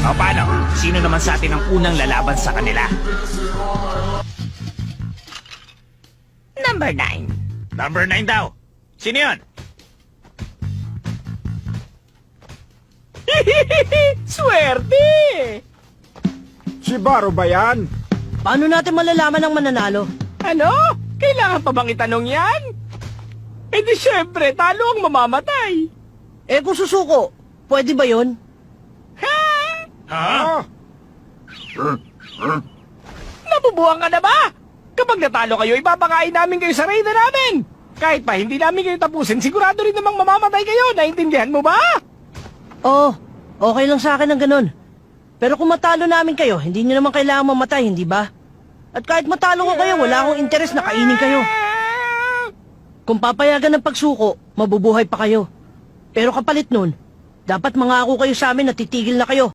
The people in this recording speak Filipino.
O paano? Sino naman sa atin ang unang lalaban sa kanila? Number 9. Number 9 daw. Sino yun? Swerte! Si Baro ba yan? Paano natin malalaman ang mananalo? Ano? Kailangan pa bang itanong yan? Eh di syempre, talo ang mamamatay. Eh kung susuko, pwede ba yun? Ha? Ha? Nabubuhan ka na ba? Kapag natalo kayo, ipapakain namin kayo sa raider namin. Kahit pa hindi namin kayo tapusin, sigurado rin namang mamamatay kayo. Naintindihan mo ba? Oo, okay lang sa akin ang ganun. Pero kung matalo namin kayo, hindi nyo naman kailangan mamatay, hindi ba? At kahit matalo ko kayo, wala akong interes na kainin kayo. Kung papayagan ng pagsuko, mabubuhay pa kayo. Pero kapalit nun, dapat mangako kayo sa amin na titigil na kayo.